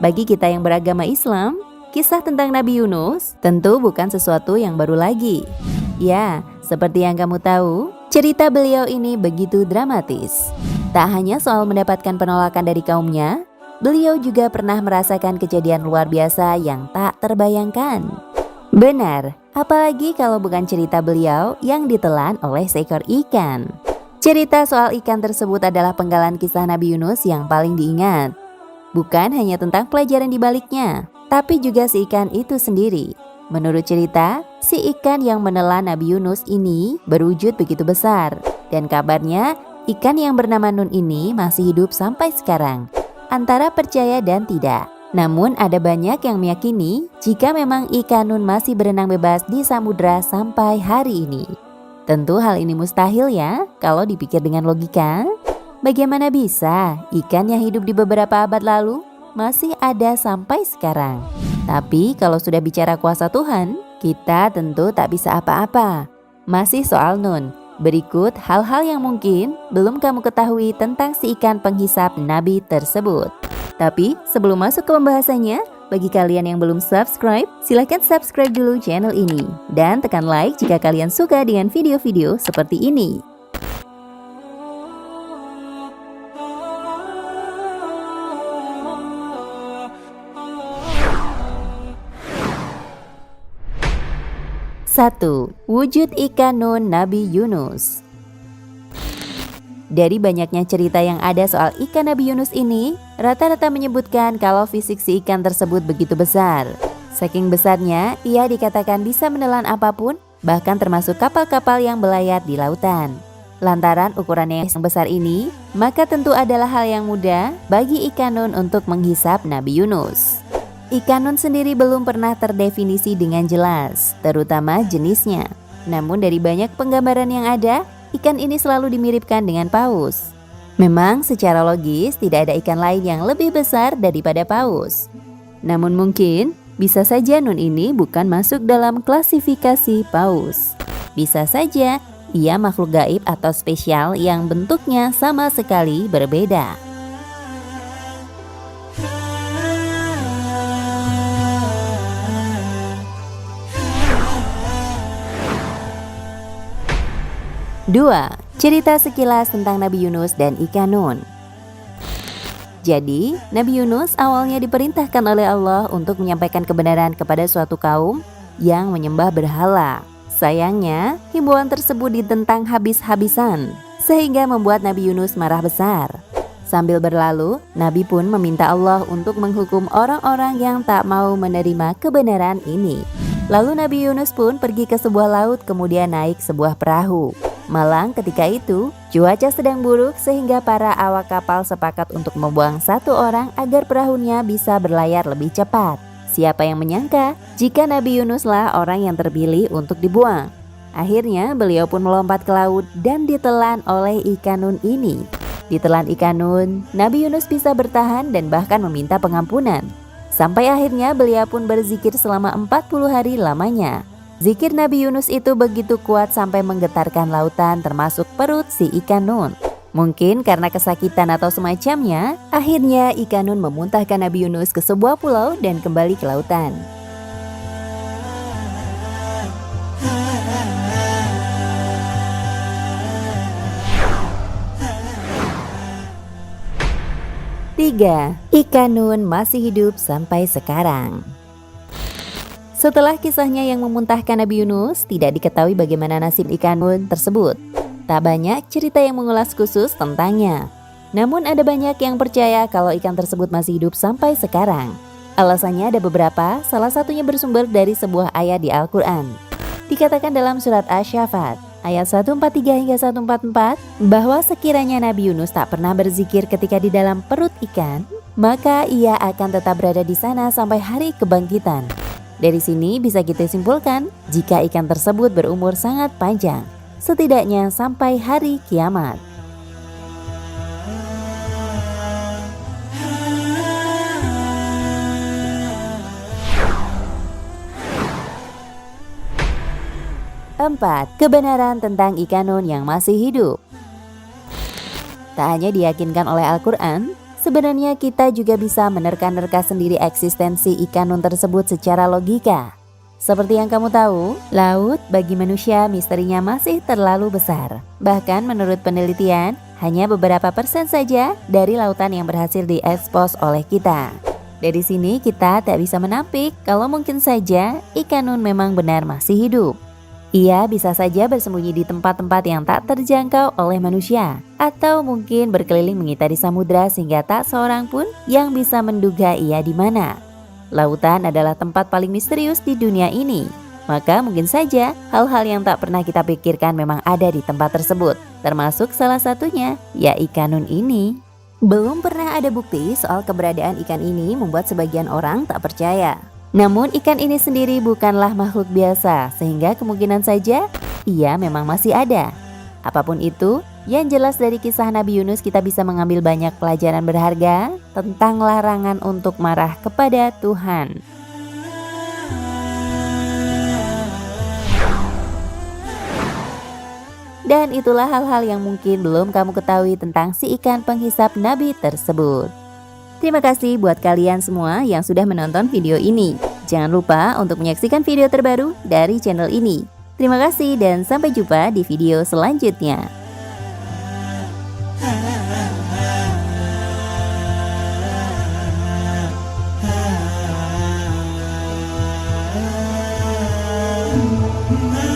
Bagi kita yang beragama Islam, kisah tentang Nabi Yunus tentu bukan sesuatu yang baru lagi. Ya, seperti yang kamu tahu, cerita beliau ini begitu dramatis. Tak hanya soal mendapatkan penolakan dari kaumnya, beliau juga pernah merasakan kejadian luar biasa yang tak terbayangkan. Benar, apalagi kalau bukan cerita beliau yang ditelan oleh seekor ikan. Cerita soal ikan tersebut adalah penggalan kisah Nabi Yunus yang paling diingat. Bukan hanya tentang pelajaran di baliknya, tapi juga si ikan itu sendiri. Menurut cerita, si ikan yang menelan Nabi Yunus ini berwujud begitu besar. Dan kabarnya, ikan yang bernama Nun ini masih hidup sampai sekarang. Antara percaya dan tidak. Namun ada banyak yang meyakini jika memang ikan Nun masih berenang bebas di samudra sampai hari ini. Tentu hal ini mustahil ya, kalau dipikir dengan logika. Bagaimana bisa ikan yang hidup di beberapa abad lalu masih ada sampai sekarang? Tapi kalau sudah bicara kuasa Tuhan, kita tentu tak bisa apa-apa. Masih soal Nun, berikut hal-hal yang mungkin belum kamu ketahui tentang si ikan penghisap Nabi tersebut. Tapi sebelum masuk ke pembahasannya, bagi kalian yang belum subscribe, silahkan subscribe dulu channel ini. Dan tekan like jika kalian suka dengan video-video seperti ini. Satu, wujud ikan Nun Nabi Yunus. Dari banyaknya cerita yang ada soal ikan Nabi Yunus ini, rata-rata menyebutkan kalau fisik si ikan tersebut begitu besar. Saking besarnya, ia dikatakan bisa menelan apapun, bahkan termasuk kapal-kapal yang belayar di lautan. Lantaran ukurannya yang besar ini, maka tentu adalah hal yang mudah bagi ikan Nun untuk menghisap Nabi Yunus. Ikan Nun sendiri belum pernah terdefinisi dengan jelas, terutama jenisnya. Namun dari banyak penggambaran yang ada, ikan ini selalu dimiripkan dengan paus. Memang secara logis tidak ada ikan lain yang lebih besar daripada paus. Namun mungkin bisa saja Nun ini bukan masuk dalam klasifikasi paus. Bisa saja ia makhluk gaib atau spesial yang bentuknya sama sekali berbeda. Dua, cerita sekilas tentang Nabi Yunus dan ikan Nun. Jadi, Nabi Yunus awalnya diperintahkan oleh Allah untuk menyampaikan kebenaran kepada suatu kaum yang menyembah berhala. Sayangnya, himbauan tersebut ditentang habis-habisan, sehingga membuat Nabi Yunus marah besar. Sambil berlalu, Nabi pun meminta Allah untuk menghukum orang-orang yang tak mau menerima kebenaran ini. Lalu Nabi Yunus pun pergi ke sebuah laut, kemudian naik sebuah perahu. Malang ketika itu, cuaca sedang buruk sehingga para awak kapal sepakat untuk membuang satu orang agar perahunya bisa berlayar lebih cepat. Siapa yang menyangka jika Nabi Yunuslah orang yang terpilih untuk dibuang. Akhirnya beliau pun melompat ke laut dan ditelan oleh ikan Nun ini. Ditelan ikan Nun, Nabi Yunus bisa bertahan dan bahkan meminta pengampunan. Sampai akhirnya beliau pun berzikir selama 40 hari lamanya. Zikir Nabi Yunus itu begitu kuat sampai menggetarkan lautan termasuk perut si ikan Nun. Mungkin karena kesakitan atau semacamnya, akhirnya ikan Nun memuntahkan Nabi Yunus ke sebuah pulau dan kembali ke lautan. Tiga, ikan Nun masih hidup sampai sekarang. Setelah kisahnya yang memuntahkan Nabi Yunus, tidak diketahui bagaimana nasib ikan Nun tersebut. Tak banyak cerita yang mengulas khusus tentangnya. Namun ada banyak yang percaya kalau ikan tersebut masih hidup sampai sekarang. Alasannya ada beberapa, salah satunya bersumber dari sebuah ayat di Al-Quran. Dikatakan dalam surat Asy-Syaffat, ayat 143 hingga 144, bahwa sekiranya Nabi Yunus tak pernah berzikir ketika di dalam perut ikan, maka ia akan tetap berada di sana sampai hari kebangkitan. Dari sini bisa kita simpulkan jika ikan tersebut berumur sangat panjang, setidaknya sampai hari kiamat. Empat, kebenaran tentang ikan Nun yang masih hidup. Tak hanya diyakinkan oleh Al-Quran, Sebenarnya kita juga bisa menerka-nerka sendiri eksistensi ikan nun tersebut secara logika. Seperti yang kamu tahu, laut bagi manusia misterinya masih terlalu besar. Bahkan menurut penelitian, hanya beberapa persen saja dari lautan yang berhasil diekspos oleh kita. Dari sini kita tak bisa menampik kalau mungkin saja ikan nun memang benar masih hidup. Ia bisa saja bersembunyi di tempat-tempat yang tak terjangkau oleh manusia, atau mungkin berkeliling mengitari samudra sehingga tak seorang pun yang bisa menduga ia di mana. Lautan adalah tempat paling misterius di dunia ini, maka mungkin saja hal-hal yang tak pernah kita pikirkan memang ada di tempat tersebut, termasuk salah satunya ya ikan nun ini. Belum pernah ada bukti soal keberadaan ikan ini membuat sebagian orang tak percaya. Namun ikan ini sendiri bukanlah makhluk biasa, sehingga kemungkinan saja ia memang masih ada. Apapun itu, yang jelas dari kisah Nabi Yunus kita bisa mengambil banyak pelajaran berharga tentang larangan untuk marah kepada Tuhan. Dan itulah hal-hal yang mungkin belum kamu ketahui tentang si ikan penghisap Nabi tersebut. Terima kasih buat kalian semua yang sudah menonton video ini. Jangan lupa untuk menyaksikan video terbaru dari channel ini. Terima kasih dan sampai jumpa di video selanjutnya. Nah